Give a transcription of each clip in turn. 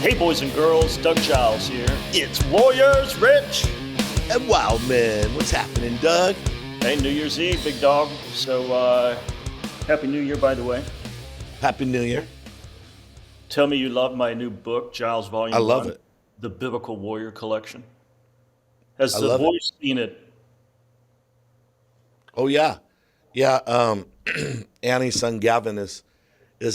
Hey boys and girls, Doug Giles here. It's Warriors Rich and Wildmen. What's happening, Doug? Hey, New Year's Eve, big dog. So, Happy New Year, by the way. Happy New Year. Tell me you love my new book, Giles Volume I love 1, it. The Biblical Warrior Collection. Has I the love it. voice seen it? Oh yeah, yeah. Annie's son Gavin is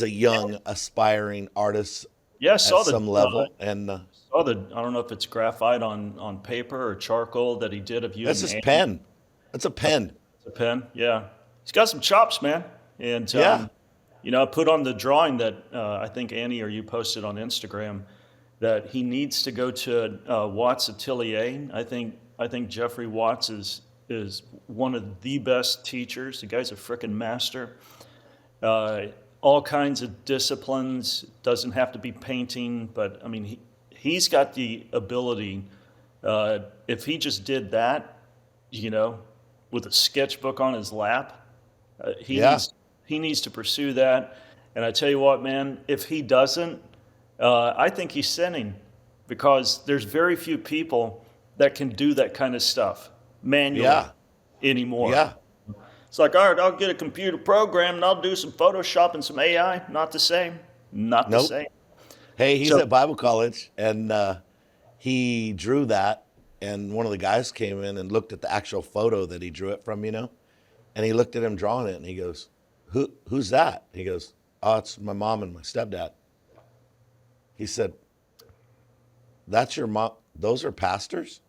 a young aspiring artist Yeah, I at saw some level, and I don't know if it's graphite on paper or charcoal that he did of you that's and his Annie. pen. That's a pen. It's a pen, yeah. He's got some chops, man. And Yeah, I put on the drawing that I think Annie or you posted on Instagram that he needs to go to Watts Atelier. I think Jeffrey Watts is one of the best teachers. The guy's a freaking master. Uh, all kinds of disciplines. Doesn't have to be painting, but I mean he's got the ability. If he just did that, you know, with a sketchbook on his lap, he yeah, needs to pursue that. And I tell you what, man, if he doesn't, I think he's sinning because there's very few people that can do that kind of stuff manually yeah, anymore. yeah. It's like, all right, I'll get a computer program and I'll do some Photoshop and some AI. Not the same. Not the Nope. same. Hey, he's So, at Bible college, and he drew that. And one of the guys came in and looked at the actual photo that he drew it from, and he looked at him drawing it, and he goes, "Who's that?" He goes, "Oh, it's my mom and my stepdad." He said, "That's your mom? Those are pastors?"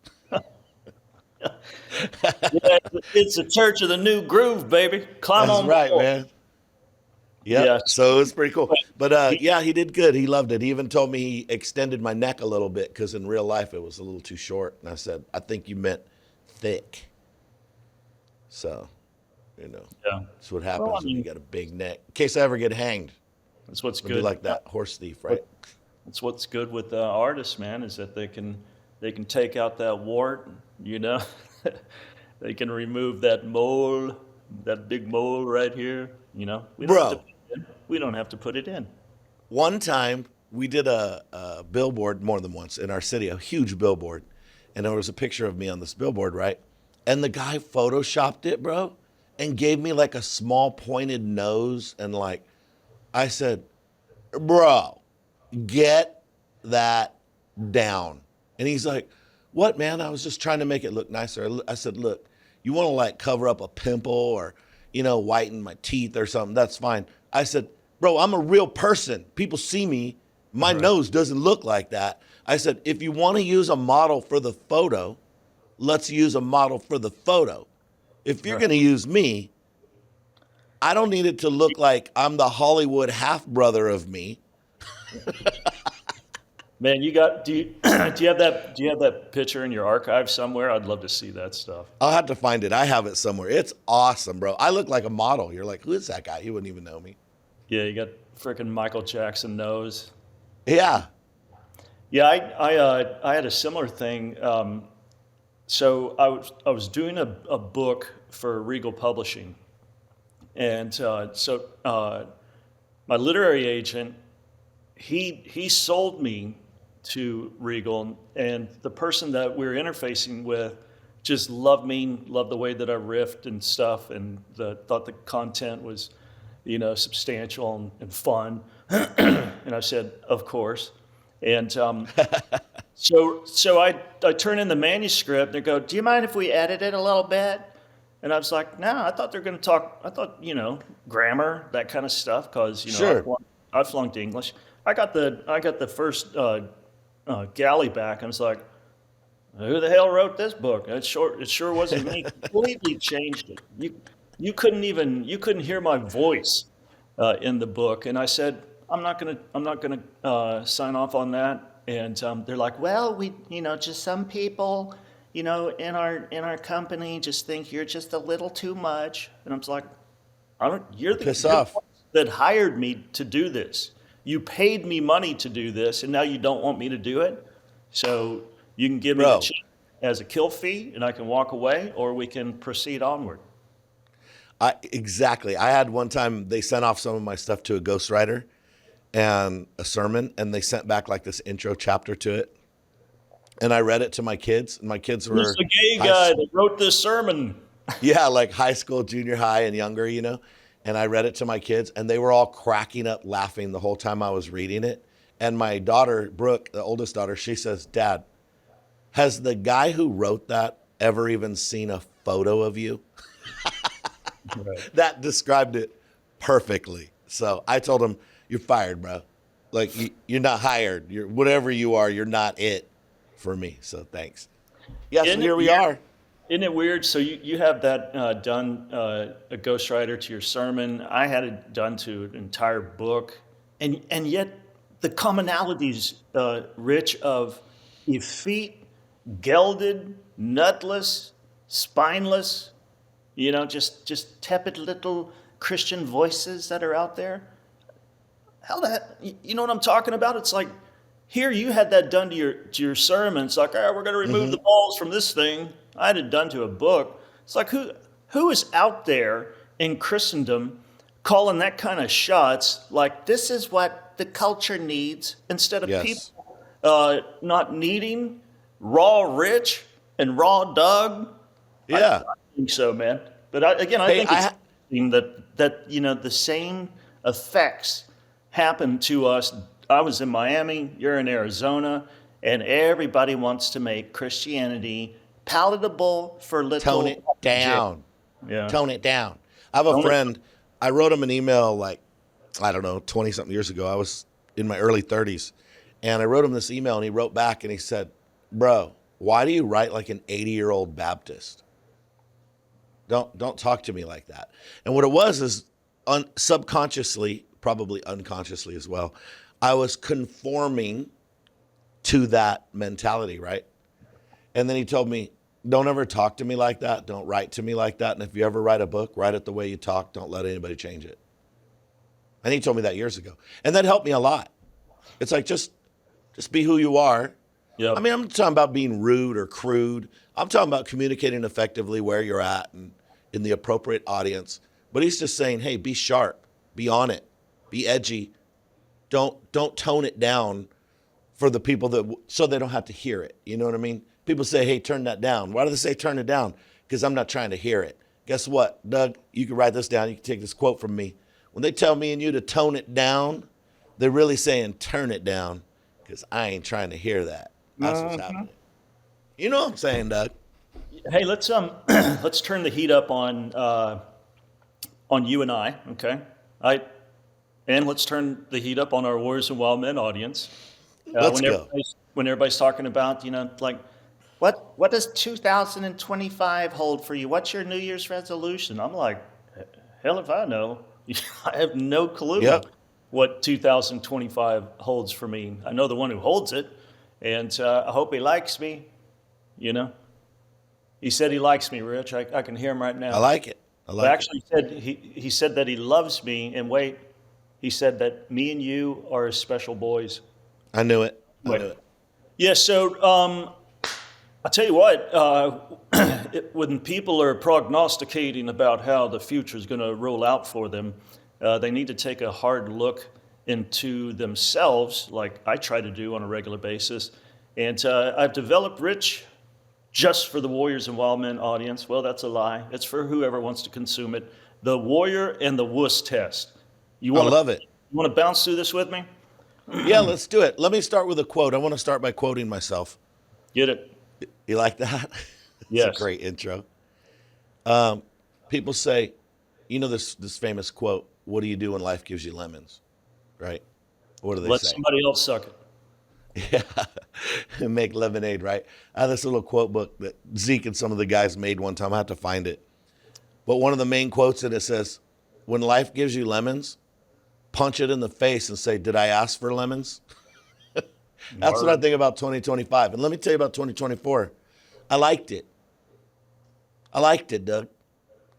yeah, it's the church of the new groove, baby. Climb That's on right, board. man. Yep. Yes. So it was pretty cool. But He, yeah, he did good. He loved it. He even told me he extended my neck a little bit because in real life it was a little too short. And I said, "I think you meant thick." So, yeah. that's what Well, I happens when you mean, got a big neck. In case I ever get hanged, that's what's it'll be good. like that horse thief, right? What That's what's good with artists, man, is that they can take out that wart, you know, they can remove that mole, that big mole right here. You know, Bro, we don't have to put it in. one time we did a billboard more than once in our city, a huge billboard. And there was a picture of me on this billboard, right? And the guy photoshopped it, bro, and gave me like a small pointed nose. And like, I said, "Bro, get that down." And he's like, "What, man? I was just trying to make it look nicer." I said, "Look, you want to like cover up a pimple or, whiten my teeth or something, that's fine." I said, "Bro, I'm a real person. People see me. My Right. nose doesn't look like that." I said, "If you want to use a model for the photo, let's use a model for the photo. If you're Right. going to use me, I don't need it to look like I'm the Hollywood half brother of me." Man, do you have that picture in your archive somewhere? I'd love to see that stuff. I'll have to find it. I have it somewhere. It's awesome, bro. I look like a model. You're like, "Who is that guy?" You wouldn't even know me. Yeah, you got freaking Michael Jackson nose. Yeah. Yeah, I had a similar thing. So I was doing a book for Regal Publishing, and my literary agent he sold me to Regal, and the person that we were interfacing with just loved me, loved the way that I riffed and stuff, and thought the content was, substantial and fun. And I said, of course. And so I turn in the manuscript, and they go, "Do you mind if we edit it a little bit?" And I was like, "No, I thought they're going to talk. I thought, grammar, that kind of stuff, because Sure. I flunked English. I got the first galley back. I was like, who the hell wrote this book? It sure wasn't me. Completely changed it. You couldn't hear my voice in the book. And I said, I'm not gonna sign off on that. And they're like, well, just some people, in our company just think you're just a little too much. And I'm just like, I don't. Piss You're the off. one that hired me to do this. You paid me money to do this, and now you don't want me to do it. So you can give me the Bro, check as a kill fee, and I can walk away, or we can proceed onward. exactly. I had one time they sent off some of my stuff to a ghostwriter, and a sermon, and they sent back like this intro chapter to it. And I read it to my kids, and my kids Who's were the gay guy that wrote this sermon? yeah, like high school, junior high, and younger, you know. And I read it to my kids, and they were all cracking up, laughing the whole time I was reading it. And my daughter, Brooke, the oldest daughter, she says, "Dad, has the guy who wrote that ever even seen a photo of you?" Right. That described it perfectly. So I told him, "You're fired, bro. Like you're not hired. You're whatever you are. You're not it for me." So thanks. Yes, Isn't and it here we weird? are. Isn't it weird? So you have that done, a ghostwriter to your sermon. I had it done to an entire book. And yet the commonalities, Rich, of effete, gelded, nutless, spineless, just tepid little Christian voices that are out there. How that, you know what I'm talking about? It's like, here you had that done to your sermon. It's like, all right, we're going to remove the balls from this thing. I had it done to a book. It's like, who is out there in Christendom calling that kind of shots? Like, this is what the culture needs, instead of Yes. people not needing raw Rich and raw Doug. I Yeah. think so, man. But again, I Hey, think it's interesting that the same effects happen to us. I was in Miami, you're in Arizona, and everybody wants to make Christianity palatable for tone little it J. down. Yeah. Tone it down. I have a Tone it- friend. I wrote him an email like, I don't know, 20 something years ago. I was in my early 30s. And I wrote him this email, and he wrote back and he said, "Bro, why do you write like an 80-year-old Baptist? Don't talk to me like that." And what it was is subconsciously, probably unconsciously as well, I was conforming to that mentality, right? And then he told me, "Don't ever talk to me like that. Don't write to me like that. And if you ever write a book, write it the way you talk. Don't let anybody change it." And he told me that years ago. And that helped me a lot. It's like, just be who you are. Yep. I mean, I'm not talking about being rude or crude. I'm talking about communicating effectively where you're at and in the appropriate audience. But he's just saying, hey, be sharp, be on it, be edgy. Don't tone it down for the people so they don't have to hear it. You know what I mean? People say, hey, turn that down. Why do they say turn it down? Because I'm not trying to hear it. Guess what, Doug? You can write this down. You can take this quote from me. When they tell me and you to tone it down, they're really saying turn it down, because I ain't trying to hear that. That's what's happening. You know what I'm saying, Doug? Hey, let's let's turn the heat up on you and I, okay? And let's turn the heat up on our Warriors and Wild Men audience. Let's go. When everybody's talking about, like, what does 2025 hold for you? What's your New Year's resolution? I'm like, hell if I know. I have no clue Yep. what 2025 holds for me. I know the one who holds it, and I hope he likes me, you know? He said he likes me, Rich. I can hear him right now. I like it. I But like it. actually said he said that he loves me, and wait, he said that me and you are his special boys. I knew it. I Wait. knew it. Yeah, so I'll tell you what, when people are prognosticating about how the future is going to roll out for them, they need to take a hard look into themselves, like I try to do on a regular basis. And I've developed, Rich, just for the Warriors and Wild Men audience. Well, that's a lie. It's for whoever wants to consume it. The Warrior and the Wuss test. I love it. You want to bounce through this with me? Yeah, let's do it. Let me start with a quote. I want to start by quoting myself. Get it? You like that? It's Yes. a great intro. People say, you know this famous quote, "What do you do when life gives you lemons?" Right? What do they Let say? somebody else suck it. Yeah. Make lemonade, right? I have this little quote book that Zeke and some of the guys made one time. I have to find it. But one of the main quotes in it says, "When life gives you lemons, punch it in the face and say, 'Did I ask for lemons?'" That's what I think about 2025. And let me tell you about 2024. I liked it. I liked it, Doug.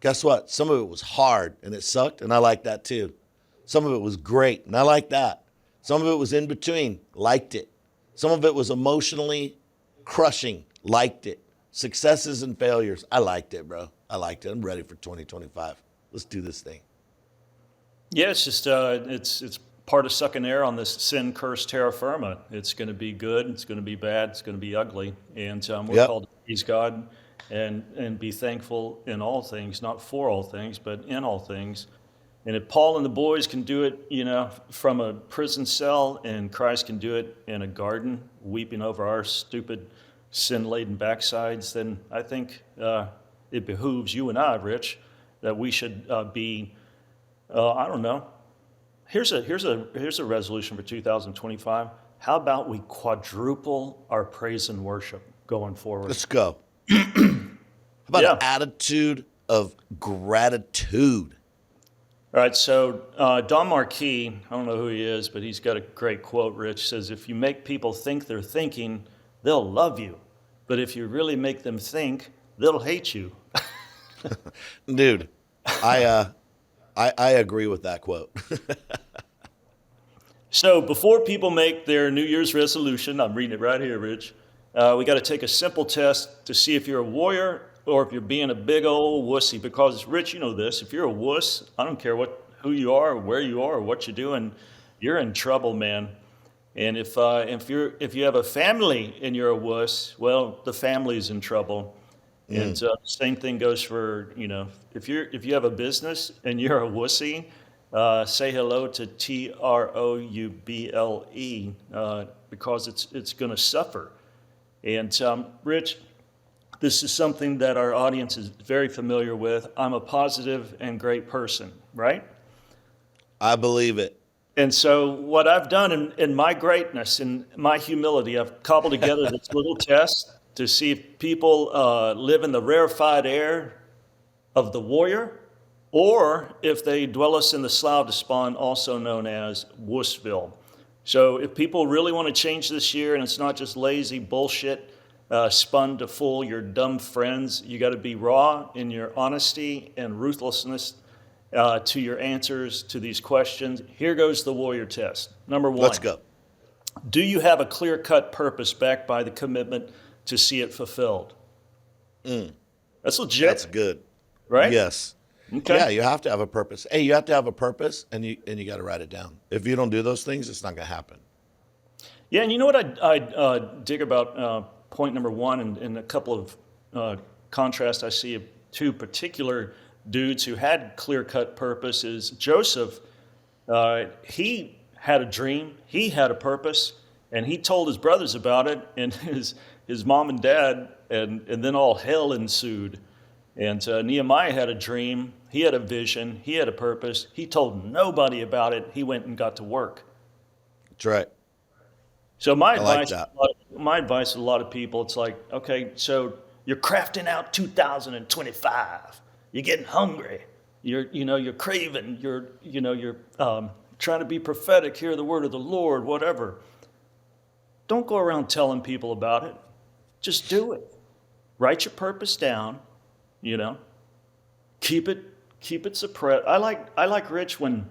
Guess what? Some of it was hard and it sucked, and I liked that too. Some of it was great, and I liked that. Some of it was in between, liked it. Some of it was emotionally crushing, liked it. Successes and failures, I liked it, bro. I liked it. I'm ready for 2025. Let's do this thing. Yeah, it's just it's part of sucking air on this sin-cursed terra firma. It's going to be good, it's going to be bad, it's going to be ugly. And we're Yep. called to praise God and be thankful in all things, not for all things, but in all things. And if Paul and the boys can do it, from a prison cell, and Christ can do it in a garden, weeping over our stupid, sin-laden backsides, then I think it behooves you and I, Rich, that we should be, I don't know. Here's a resolution for 2025. How about we quadruple our praise and worship going forward? Let's go. How about Yeah. an attitude of gratitude? All right, so Don Marquis, I don't know who he is, but he's got a great quote, Rich, says, if you make people think they're thinking, they'll love you. But if you really make them think, they'll hate you. Dude, I agree with that quote. So before people make their New Year's resolution, I'm reading it right here, Rich, we got to take a simple test to see if you're a warrior or if you're being a big old wussy. Because, Rich, you know this, if you're a wuss, I don't care who you are, or where you are, or what you're doing, you're in trouble, man. And if you have a family and you're a wuss, well, the family's in trouble. And same thing goes for, if you have a business and you're a wussy, say hello to TROUBLE, because it's going to suffer. And Rich, this is something that our audience is very familiar with. I'm a positive and great person, right? I believe it. And so what I've done in my greatness, in my humility, I've cobbled together this little test to see if people live in the rarefied air of the warrior, or if they dwell us in the slough despond, also known as Wussville. So if people really want to change this year, and it's not just lazy bullshit spun to fool your dumb friends, you got to be raw in your honesty and ruthlessness to your answers to these questions. Here goes the warrior test. Number one. Let's go. Do you have a clear-cut purpose backed by the commitment to see it fulfilled? That's legit. That's good. Right? Yes. Okay. Yeah, you have to have a purpose. Hey, you have to have a purpose, and you got to write it down. If you don't do those things, it's not going to happen. Yeah, and you know what I dig about point number one, and a couple of contrasts I see of two particular dudes who had clear-cut purpose is Joseph. He had a dream, he had a purpose, and he told his brothers about it, and his mom and dad, and then all hell ensued. And Nehemiah had a dream, he had a vision, he had a purpose. He told nobody about it. He went and got to work. That's right. So my like advice, that. my advice to a lot of people, it's like, okay, so you're crafting out 2025. You're getting hungry. You're craving. You're trying to be prophetic, hear the word of the Lord, whatever. Don't go around telling people about it. Just do it. Write your purpose down. Keep it suppressed. I like Rich when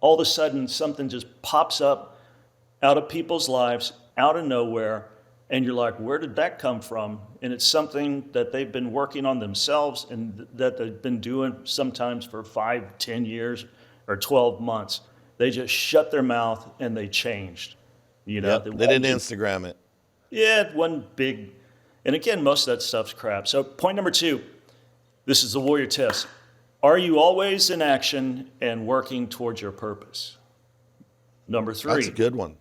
all of a sudden something just pops up out of people's lives, out of nowhere, and you're like, where did that come from? And it's something that they've been working on themselves and that they've been doing sometimes for 5, 10 years or 12 months. They just shut their mouth and they changed. Yep. They didn't Instagram it. Yeah, it wasn't big. And again, most of that stuff's crap. So point number 2, this is the warrior test. Are you always in action and working towards your purpose? Number 3. That's a good one.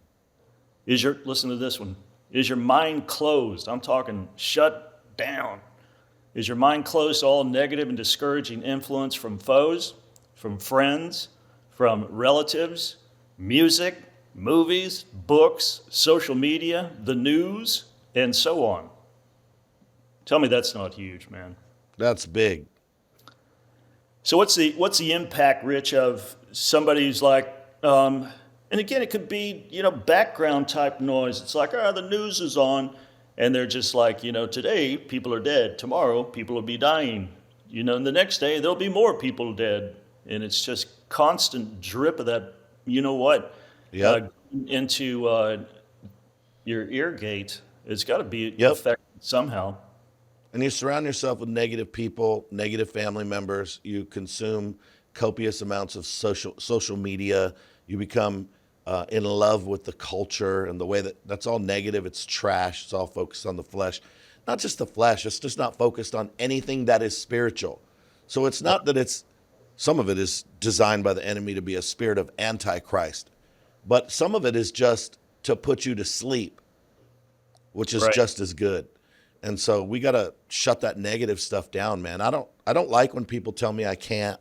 Listen to this one. Is your mind closed? I'm talking shut down. Is your mind closed to all negative and discouraging influence from foes, from friends, from relatives, music, movies, books, social media, the news, and so on? Tell me that's not huge, man. That's big. So what's the impact, Rich, of somebody who's like, and again, it could be, background type noise. It's like, the news is on, and they're just like, today people are dead. Tomorrow people will be dying. And the next day there'll be more people dead. And it's just constant drip of that, Yep. into your ear gate. It's got to be Yep. affected somehow. And you surround yourself with negative people, negative family members. You consume copious amounts of social media. You become in love with the culture and the way that's all negative. It's trash. It's all focused on the flesh. Not just the flesh. It's just not focused on anything that is spiritual. So it's not that some of it is designed by the enemy to be a spirit of antichrist, but some of it is just to put you to sleep, which is Right. just as good. And so we got to shut that negative stuff down, man. I don't like when people tell me I can't.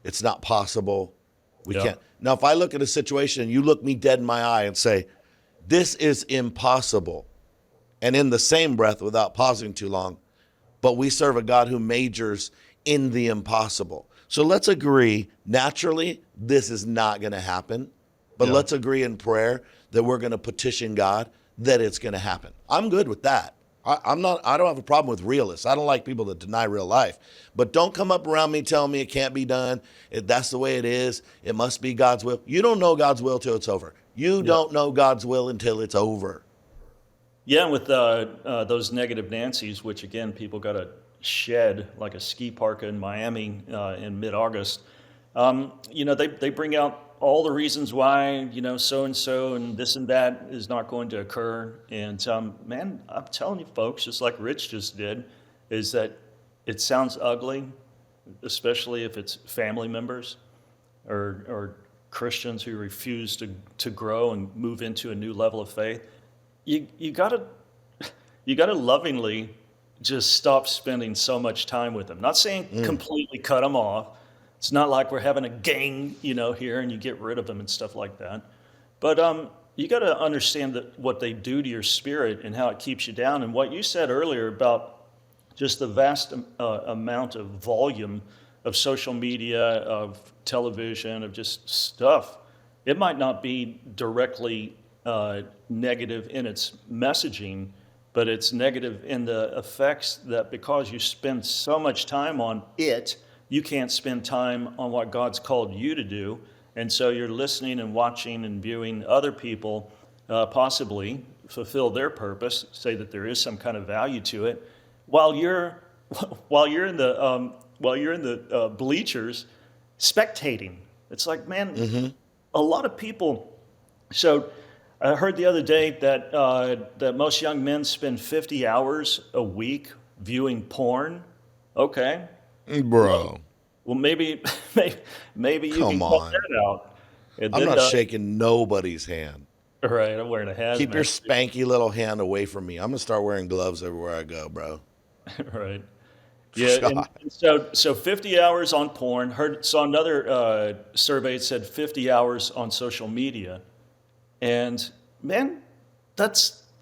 It's not possible. We Yeah. can't. Now, if I look at a situation and you look me dead in my eye and say, this is impossible, and in the same breath, without pausing too long, but we serve a God who majors in the impossible. So let's agree, naturally, this is not going to happen. But Yeah. let's agree in prayer that we're going to petition God that it's going to happen. I'm good with that. I don't have a problem with realists. I don't like people that deny real life. But don't come up around me telling me it can't be done. That's the way it is. It must be God's will. You don't know God's will till it's over. You Yeah. don't know God's will until it's over. Yeah, and with those negative Nancy's, which again, people got to shed like a ski parka in Miami in mid-August. They bring out all the reasons why, so and so and this and that is not going to occur. And man, I'm telling you, folks, just like Rich just did, is that it sounds ugly, especially if it's family members or Christians who refuse to grow and move into a new level of faith. You gotta lovingly just stop spending so much time with them. Not saying completely cut them off. It's not like we're having a gang, here and you get rid of them and stuff like that. But you got to understand that what they do to your spirit and how it keeps you down. And what you said earlier about just the vast amount of volume of social media, of television, of just stuff. It might not be directly negative in its messaging, but it's negative in the effects that because you spend so much time on it, you can't spend time on what God's called you to do. And so you're listening and watching and viewing other people possibly fulfill their purpose, say that there is some kind of value to it, while you're while you're in the bleachers spectating. It's like, man, a lot of people. So I heard the other day that most young men spend 50 hours a week viewing porn. Okay, Bro, well maybe you can come cut on. that out. And I'm then, not shaking nobody's hand. right, I'm wearing a Keep your hazmat suit. spanky little hand away from me. I'm going to start wearing gloves everywhere I go, bro. Right. Yeah, and, God. and so 50 hours on porn. Saw another survey that said 50 hours on social media. And man,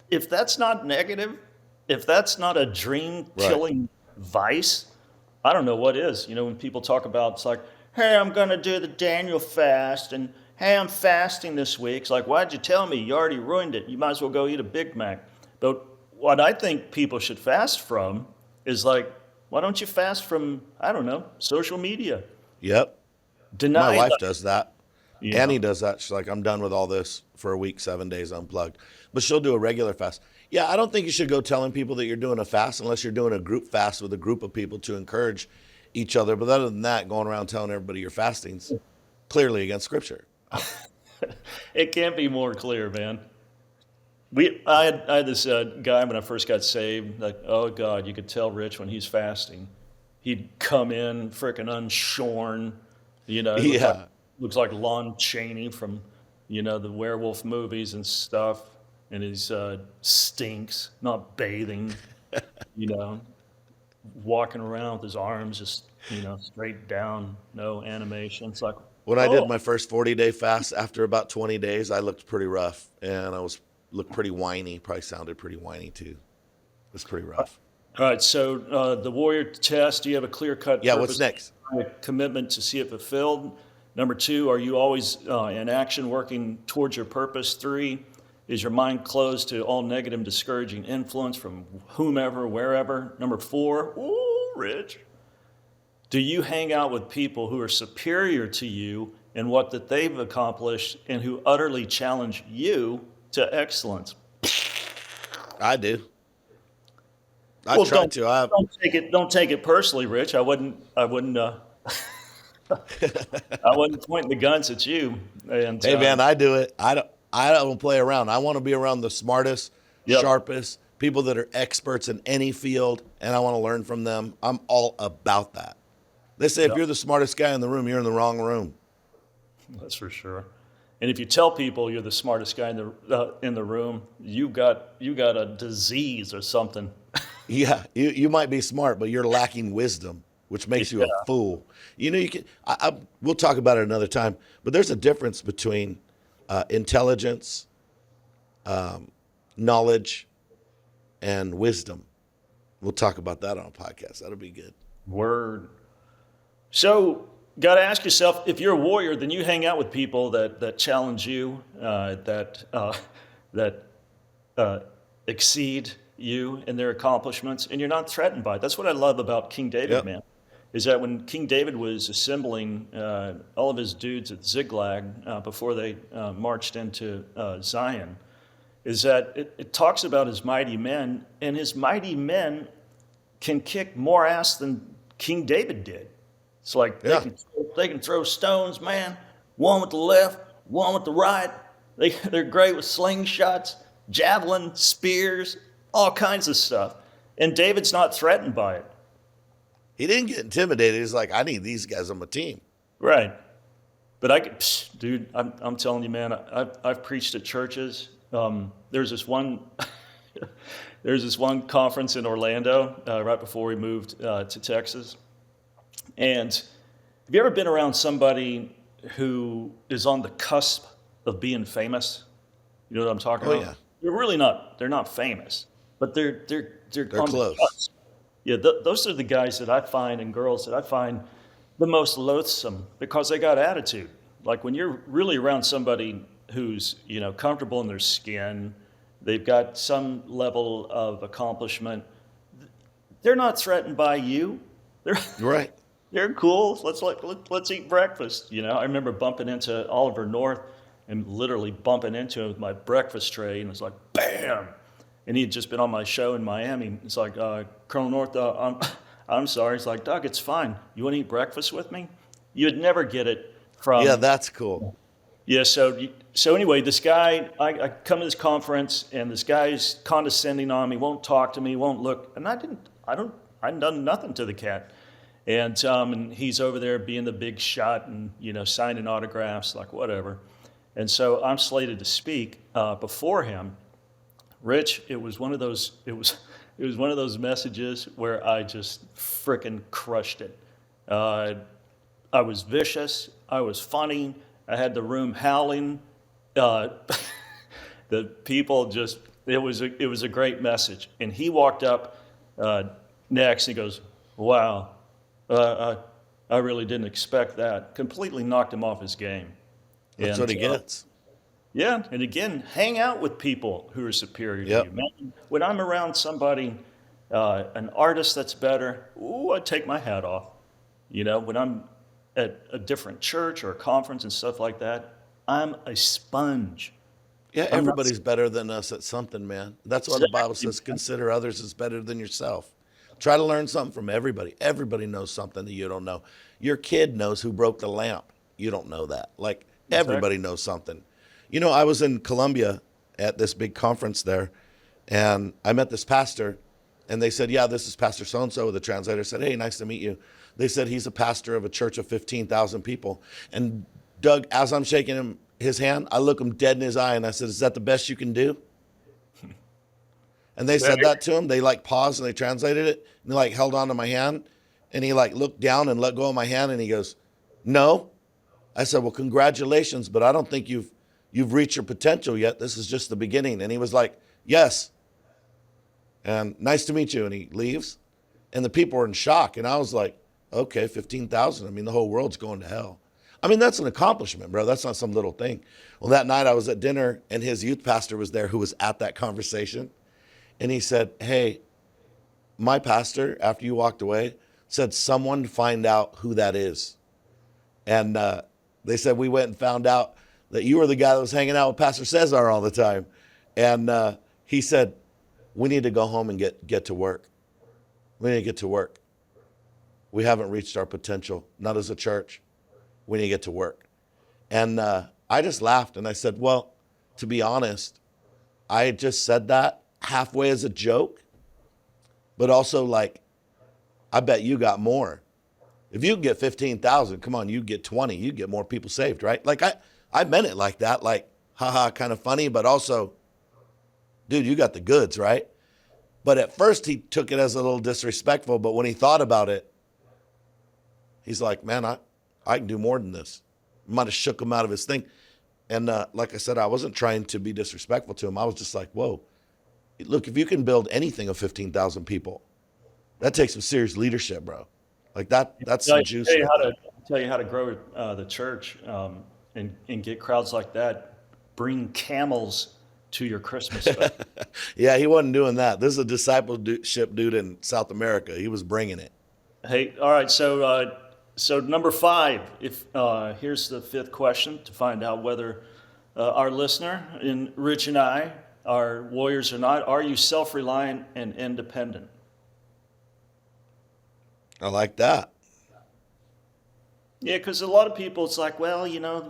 if that's not negative, if that's not a dream Right. killing vice, I don't know what is. When people talk about it's like, hey, I'm gonna do the Daniel fast, and hey, I'm fasting this week. It's like, why'd you tell me? You already ruined it. You might as well go eat a Big Mac. But what I think people should fast from is like, why don't you fast from, I don't know, social media? Yep. My Deny wife that. does that. Yeah. Annie does that. She's like, I'm done with all this for a week, 7 days unplugged. But she'll do a regular fast. Yeah, I don't think you should go telling people that you're doing a fast unless you're doing a group fast with a group of people to encourage each other. But other than that, going around telling everybody you're fasting's clearly against scripture. It can't be more clear, man. I had this guy when I first got saved. Like, oh God, you could tell Rich when he's fasting. He'd come in freaking unshorn. He Yeah. looks like Lon Chaney from the werewolf movies and stuff. And he stinks, not bathing. You know, walking around with his arms just straight down, no animation. It's like, When I did oh, my first 40-day fast, after about 20 days, I looked pretty rough and looked pretty whiny. Probably sounded pretty whiny too. It was pretty rough. all right. So the warrior test. Do you have a clear cut Yeah, what's purpose, next? a commitment to see it fulfilled? Number two, are you always in action, working towards your purpose? Three, is your mind closed to all negative, discouraging influence from whomever, wherever? Number four, ooh, Rich, do you hang out with people who are superior to you in what that they've accomplished and who utterly challenge you to excellence? I do. I Well, try don't to. don't take it personally, Rich. I wouldn't I wasn't pointing the guns at you. And Hey man, I do it. I don't play around. I want to be around the smartest, yep, sharpest people that are experts in any field, and I want to learn from them. I'm all about that. They say if yep, you're the smartest guy in the room, you're in the wrong room. that's for sure. And if you tell people you're the smartest guy in the room, you got a disease or something. Yeah, you might be smart, but you're lacking wisdom, which makes you a Yeah, fool. You know, you can. We'll talk about it another time. But there's a difference between intelligence, knowledge, and wisdom. We'll talk about that on a podcast. That'll be good. word. So, got to ask yourself, if you're a warrior, then you hang out with people that challenge you, that uh, exceed you in their accomplishments, and you're not threatened by it. That's what I love about King David, Yep. man. Is that when King David was assembling all of his dudes at Ziklag before they marched into Zion, is that it talks about his mighty men, and his mighty men can kick more ass than King David did. It's like Yeah. they can throw stones, man. One with the left, one with the right. They're great with slingshots, javelin, spears, all kinds of stuff. And David's not threatened by it. He didn't get intimidated. He's like, I need these guys on my team. Right. But dude, I'm telling you, man, I've preached at churches. There's this one, there's this one conference in Orlando right before we moved to Texas. And have you ever been around somebody who is on the cusp of being famous? You know what I'm talking Oh about? yeah, They're really not. They're not famous, but they're they're on the close. cusp. Yeah, those are the guys that I find and girls that I find the most loathsome because they got attitude. Like when you're really around somebody who's comfortable in their skin, they've got some level of accomplishment. They're not threatened by you. They're Right. they're cool. Let's eat breakfast. I remember bumping into Oliver North and literally bumping into him with my breakfast tray, and it's like bam. And he had just been on my show in Miami. It's like Colonel North, I'm sorry. It's like Doug, it's fine. You want to eat breakfast with me? You'd never get it Yeah, from that's cool. yeah. So anyway, this guy, I come to this conference, and this guy's condescending on me, won't talk to me, won't look, and I hadn't done nothing to the cat. And he's over there being the big shot and signing autographs, like whatever. And so I'm slated to speak before him. Rich, it was one of those. It was one of those messages where I just frickin' crushed it. Uh, I was vicious. I was funny. I had the room howling. Uh, the people just. It was a great message. And he walked up next. And he goes, "Wow, I really didn't expect that." Completely knocked him off his game. That's And what he gets. yeah, and again, hang out with people who are superior to you. Yep. Man, when I'm around somebody, an artist that's better, ooh, I take my hat off. When I'm at a different church or a conference and stuff like that, I'm a sponge. Yeah, I'm not everybody's better than us at something, man. That's why the Bible exactly. says consider others as better than yourself. Try to learn something from everybody. Everybody knows something that you don't know. Your kid knows who broke the lamp. You don't know that. Like Exactly. everybody knows something. I was in Colombia at this big conference there, and I met this pastor, and they said, yeah, this is Pastor so-and-so. The translator said, hey, nice to meet you. They said he's a pastor of a church of 15,000 people. And Doug, as I'm shaking his hand, I look him dead in his eye, and I said, is that the best you can do? And they said that to him. They paused and they translated it, and they held on to my hand, and he looked down and let go of my hand, and he goes, no. I said, well, congratulations, but I don't think you've reached your potential yet. This is just the beginning. And he was like, yes. And nice to meet you. And he leaves. And the people were in shock. And I was like, okay, 15,000. I mean, the whole world's going to hell. I mean, that's an accomplishment, bro. That's not some little thing. Well, that night I was at dinner, and his youth pastor was there who was at that conversation. And he said, hey, my pastor, after you walked away, said someone find out who that is. And they said, we went and found out that you were the guy that was hanging out with Pastor Cesar all the time. And he said, we need to go home and get to work. We need to get to work. We haven't reached our potential, not as a church. when you get to work. And I just laughed and I said, well, to be honest, I just said that halfway as a joke, but also like, I bet you got more. If you can get 15,000, come on, you get 20, you get more people saved, right? Like I meant it like that, like, haha, kind of funny, but also, dude, you got the goods, right? But at first he took it as a little disrespectful, but when he thought about it, he's like, man, I can do more than this. Might have shook him out of his thing. And like I said, I wasn't trying to be disrespectful to him. I was just like, whoa, look, if you can build anything of 15,000 people, that takes some serious leadership, bro. Like that's some juice. Tell you how to grow the church and get crowds like that. Bring camels to your Christmas fest. Yeah, he wasn't doing that. This is a discipleship dude in South America. He was bringing it. Hey, all right. So number 5. If here's the 5th question to find out whether our listener and Rich and I are warriors or not. Are you self-reliant and independent? I like that. Yeah, because a lot of people, it's like, well,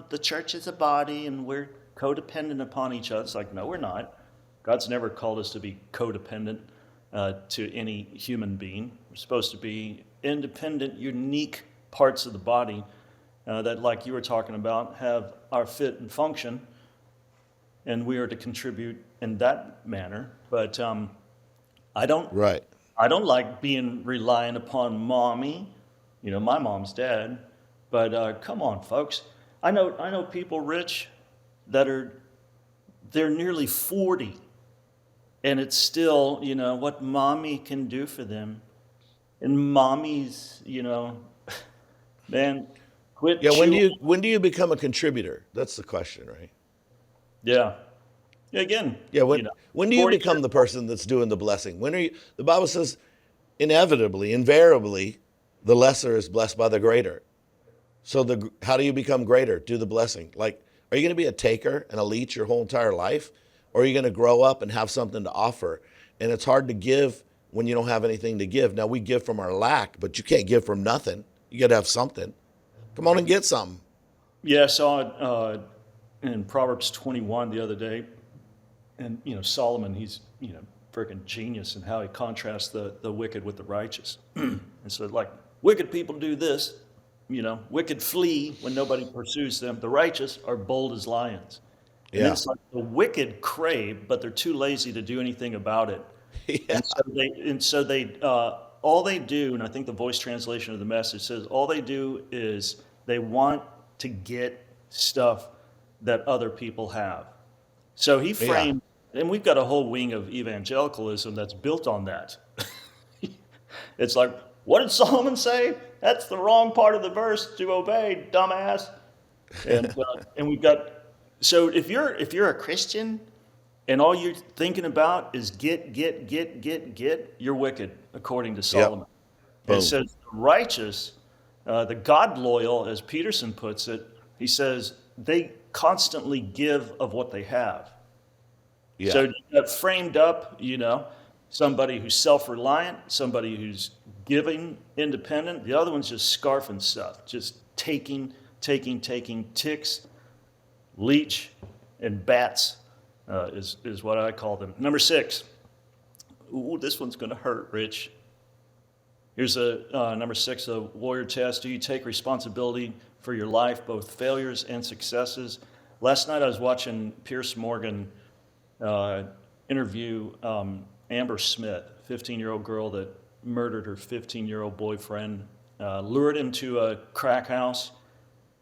the church is a body and we're codependent upon each other. It's like, no, we're not. God's never called us to be codependent to any human being. We're supposed to be independent, unique parts of the body that, like you were talking about, have our fit and function, and we are to contribute in that manner. But I don't. Right. I don't like being reliant upon mommy. My mom's dead. But come on, folks. I know people, Rich, they're nearly 40, and it's still, what mommy can do for them. And mommy's, man, quit. Yeah. When do you become a contributor? That's the question, right? Yeah. Again. Yeah. When do you 40 become the person that's doing the blessing? When are you? The Bible says, inevitably, invariably, the lesser is blessed by the greater. So how do you become greater? Do the blessing. Like, are you going to be a taker and a leech your whole entire life? Or are you going to grow up and have something to offer? And it's hard to give when you don't have anything to give. Now, we give from our lack, but you can't give from nothing. You got to have something. Come on and get something. Yeah, I saw it in Proverbs 21 the other day. And, Solomon, he's, freaking genius in how he contrasts the wicked with the righteous. And so, like, wicked people do this. Wicked flee when nobody pursues them. The righteous are bold as lions. And Yeah. it's like the wicked crave, but they're too lazy to do anything about it. Yeah. And so they all they do, and I think the voice translation of the message says, all they do is they want to get stuff that other people have. So he framed, and we've got a whole wing of evangelicalism that's built on that. It's like, what did Solomon say? That's the wrong part of the verse to obey, dumbass. And we've got, so if you're a Christian and all you're thinking about is get, you're wicked, according to Solomon. Boom. It says the righteous, the God loyal, as Peterson puts it, he says they constantly give of what they have. Yeah. So you got framed up, somebody who's self-reliant, somebody who's giving, independent. The other one's just scarfing stuff, just taking, ticks, leech, and bats is what I call them. Number 6. Ooh, this one's going to hurt, Rich. Here's a number 6, a warrior test. Do you take responsibility for your life, both failures and successes? Last night I was watching Pierce Morgan interview Amber Smith, 15-year-old girl that murdered her 15-year-old boyfriend, lured him to a crack house,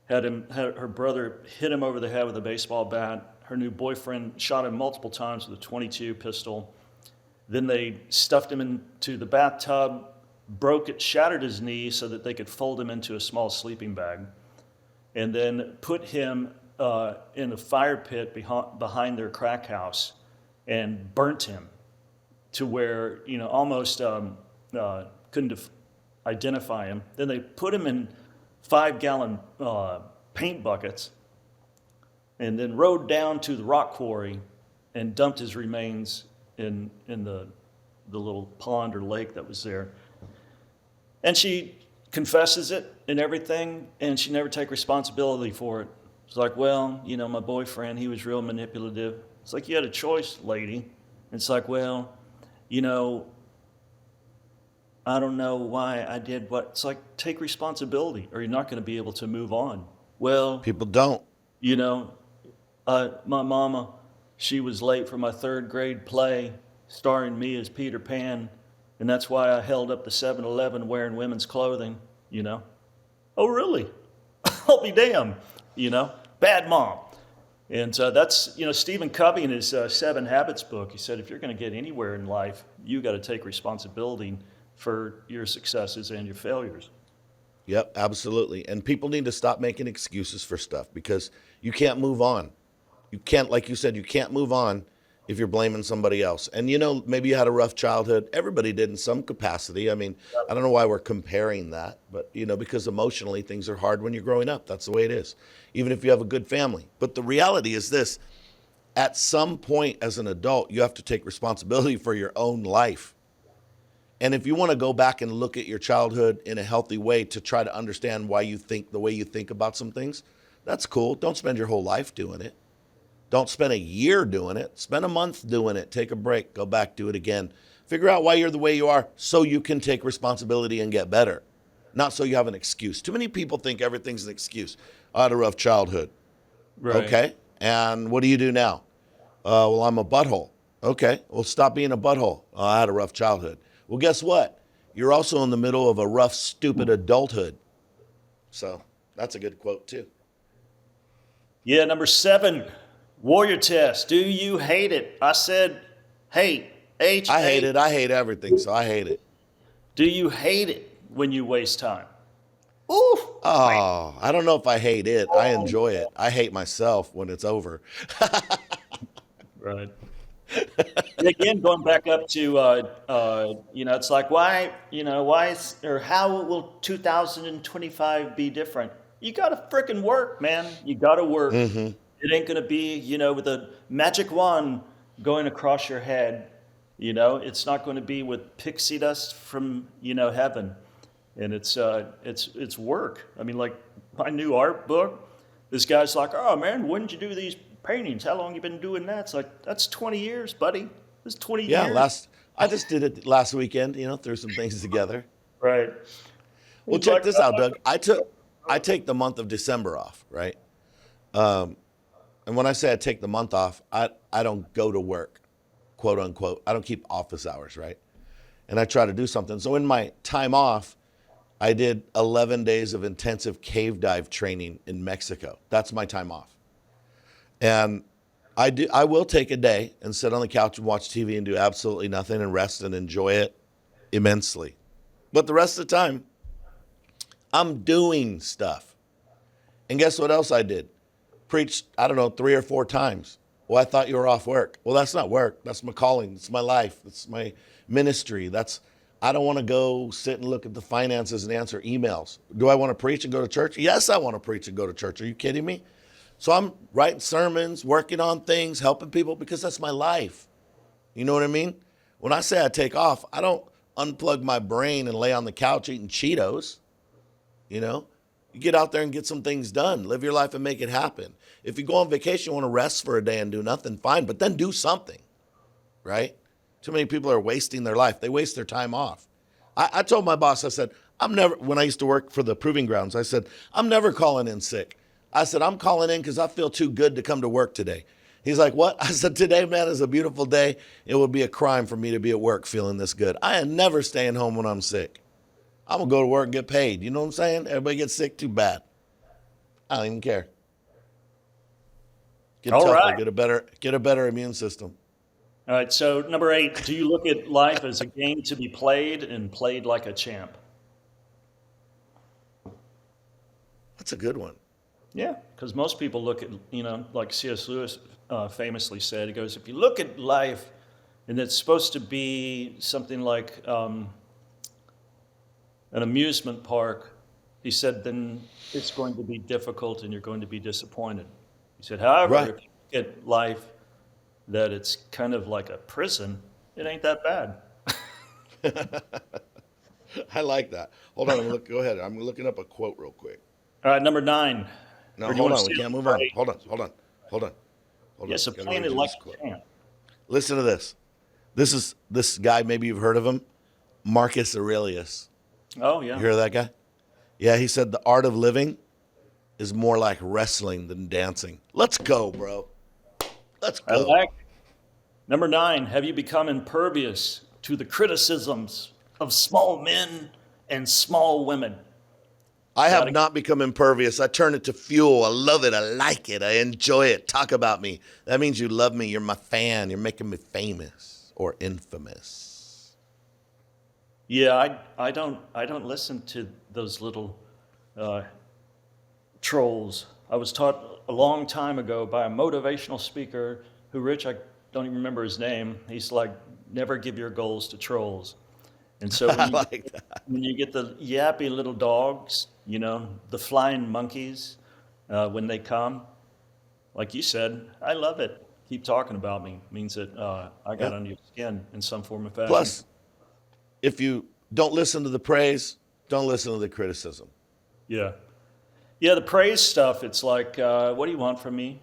had her brother hit him over the head with a baseball bat. Her new boyfriend shot him multiple times with a .22 pistol. Then they stuffed him into the bathtub, shattered his knee so that they could fold him into a small sleeping bag, and then put him in a fire pit behind their crack house and burnt him to where, almost couldn't identify him. Then they put him in 5-gallon paint buckets and then rode down to the rock quarry and dumped his remains in the little pond or lake that was there. And she confesses it and everything, and she never take responsibility for it. It's like, well, my boyfriend, he was real manipulative. It's like, you had a choice, lady. It's like, well, you know, I don't know why I did what. It's like, take responsibility or you're not going to be able to move on. Well, People don't. you know, my mama, she was late for my third grade play starring me as Peter Pan, and that's why I held up the 7-Eleven wearing women's clothing. Oh, really? I'll be damned. Bad mom. And that's, Stephen Covey in his Seven Habits book, he said, if you're going to get anywhere in life, you got to take responsibility for your successes and your failures. Yep, absolutely. And people need to stop making excuses for stuff because you can't move on. You can't, like you said, you can't move on if you're blaming somebody else. And maybe you had a rough childhood. Everybody did in some capacity. I mean, I don't know why we're comparing that, but because emotionally things are hard when you're growing up. That's the way it is, even if you have a good family. But the reality is this: at some point as an adult, you have to take responsibility for your own life. And if you want to go back and look at your childhood in a healthy way to try to understand why you think the way you think about some things, that's cool. Don't spend your whole life doing it. Don't spend a year doing it. Spend a month doing it. Take a break. Go back, do it again. Figure out why you're the way you are so you can take responsibility and get better, not so you have an excuse. Too many people think everything's an excuse. I had a rough childhood. Right. Okay. And what do you do now? Well, I'm a butthole. Okay. Well, stop being a butthole. I had a rough childhood. Well, guess what? You're also in the middle of a rough, stupid adulthood. So that's a good quote, too. Yeah, number 7, warrior test. Do you hate it? I said hate. H. I hate it. I hate everything, so I hate it. Do you hate it when you waste time? Ooh. Oh, I don't know if I hate it. I enjoy it. I hate myself when it's over. Right. And again, going back up to, it's like, or how will 2025 be different? You got to freaking work, man. You got to work. Mm-hmm. It ain't going to be, with a magic wand going across your head. It's not going to be with pixie dust from, heaven. And it's work. I mean, like my new art book, this guy's like, oh man, when did you do these paintings? How long you been doing that? It's like, that's 20 years, buddy. It's 20 Yeah, years. I just did it last weekend, threw some things together. Right. Well, He's check like, this out, Doug. I take the month of December off, right? And when I say I take the month off, I don't go to work, quote unquote. I don't keep office hours, right? And I try to do something. So in my time off, I did 11 days of intensive cave dive training in Mexico. That's my time off. And I will take a day and sit on the couch and watch TV and do absolutely nothing and rest and enjoy it immensely. But the rest of the time, I'm doing stuff. And guess what else I did? Preached, 3 or 4 times. Well, I thought you were off work. Well, that's not work. That's my calling. It's my life. It's my ministry. I don't want to go sit and look at the finances and answer emails. Do I want to preach and go to church? Yes, I want to preach and go to church. Are you kidding me? So I'm writing sermons, working on things, helping people because that's my life. You know what I mean? When I say I take off, I don't unplug my brain and lay on the couch eating Cheetos. You get out there and get some things done. Live your life and make it happen. If you go on vacation, you want to rest for a day and do nothing, fine, but then do something, right? Too many people are wasting their life. They waste their time off. I told my boss, I said, when I used to work for the proving grounds, I said, I'm never calling in sick. I said, I'm calling in because I feel too good to come to work today. He's like, what? I said, today, man, is a beautiful day. It would be a crime for me to be at work feeling this good. I am never staying home when I'm sick. I'm going to go to work and get paid. You know what I'm saying? Everybody gets sick, too bad. I don't even care. Get All tougher, right. get a better immune system. All right. So number 8, do you look at life as a game to be played and played like a champ? That's a good one. Yeah, because most people look at, like C.S. Lewis famously said, he goes, if you look at life and it's supposed to be something like an amusement park, he said, then it's going to be difficult and you're going to be disappointed. He said, however, Right. if you look at life that it's kind of like a prison, it ain't that bad. I like that. Hold on, go ahead. I'm looking up a quote real quick. All right, number 9. No, Or do you hold wanna on. We steal can't the move on. parade? Hold on. Yeah, so Gotta playing read it you like this a quote. champ. Listen to this. This guy, maybe you've heard of him, Marcus Aurelius. Oh, You yeah. hear of that guy? Yeah, he said the art of living is more like wrestling than dancing. Let's go, bro. Let's I go. like it. Number 9, have you become impervious to the criticisms of small men and small women? I have Gotta- not become impervious. I turn it to fuel. I love it. I like it. I enjoy it. Talk about me. That means you love me. You're my fan. You're making me famous or infamous. Yeah, I don't listen to those little trolls. I was taught a long time ago by a motivational speaker who, Rich, I don't even remember his name. He's like, never give your goals to trolls. And so I like that. when you get the yappy little dogs, the flying monkeys, when they come, like you said, I love it. Keep talking about me. Means that I got Yeah. under your skin in some form or fashion. Plus, if you don't listen to the praise, don't listen to the criticism. Yeah. Yeah, the praise stuff, it's like, what do you want from me?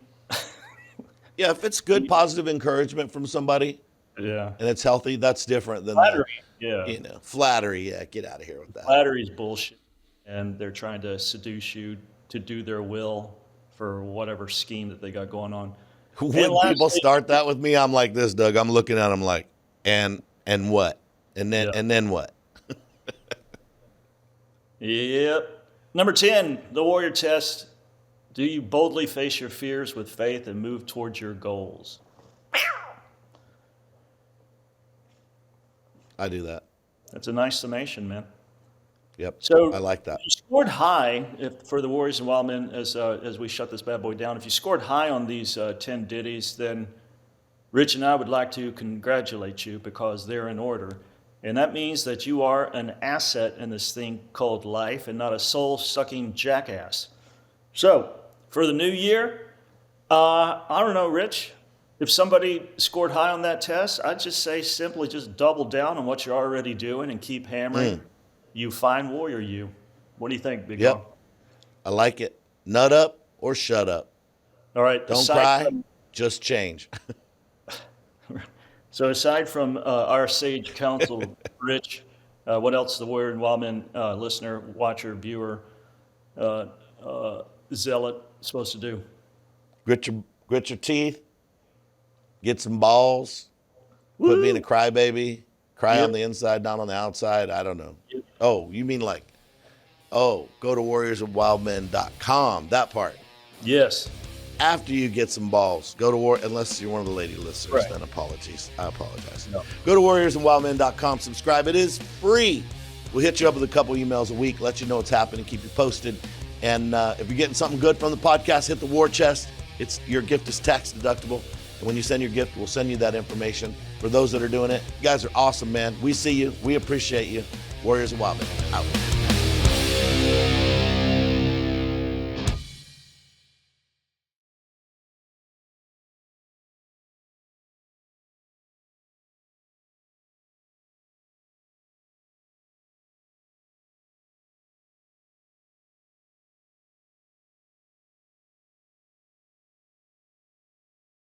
Yeah, if it's good, positive encouragement from somebody Yeah. and it's healthy, that's different than Flattery. Yeah. flattery. Yeah, get out of here with that. Flattery's bullshit. And they're trying to seduce you to do their will for whatever scheme that they got going on. When And lastly- people start that with me, I'm like this, Doug. I'm looking at them like, and what? And then Yeah. and then what? Yep. Number 10, the warrior test. Do you boldly face your fears with faith and move towards your goals? I do that. That's a nice summation, man. Yep. So I like that. you scored high for the Warriors and Wildmen as we shut this bad boy down. If you scored high on these 10 ditties, then Rich and I would like to congratulate you because they're in order. And that means that you are an asset in this thing called life and not a soul-sucking jackass. So, for the new year, I don't know, Rich, if somebody scored high on that test, I'd just say simply just double down on what you're already doing and keep hammering. You fine warrior, you. What do you think, Big Yep. Dog? I like it. Nut up or shut up. All right. Don't aside cry. from- Just change. So aside from our sage counsel, Rich, what else the Warrior and Wildman listener, watcher, viewer, zealot supposed to do? Grit your teeth. Get some balls. Quit being a crybaby. Cry Yep. on the inside, not on the outside. I don't know. Yep. Oh, you mean like, go to warriorsofwildmen.com. That part. Yes. After you get some balls, go to unless you're one of the lady listeners, Right. then apologies. I apologize. No. Go to warriorsofwildmen.com. Subscribe. It is free. We'll hit you up with a couple emails a week, let you know what's happening, keep you posted. And if you're getting something good from the podcast, hit the war chest. Your gift is tax deductible. And when you send your gift, we'll send you that information. For those that are doing it, you guys are awesome, man. We see you. We appreciate you. Warriors of Wildmen, out.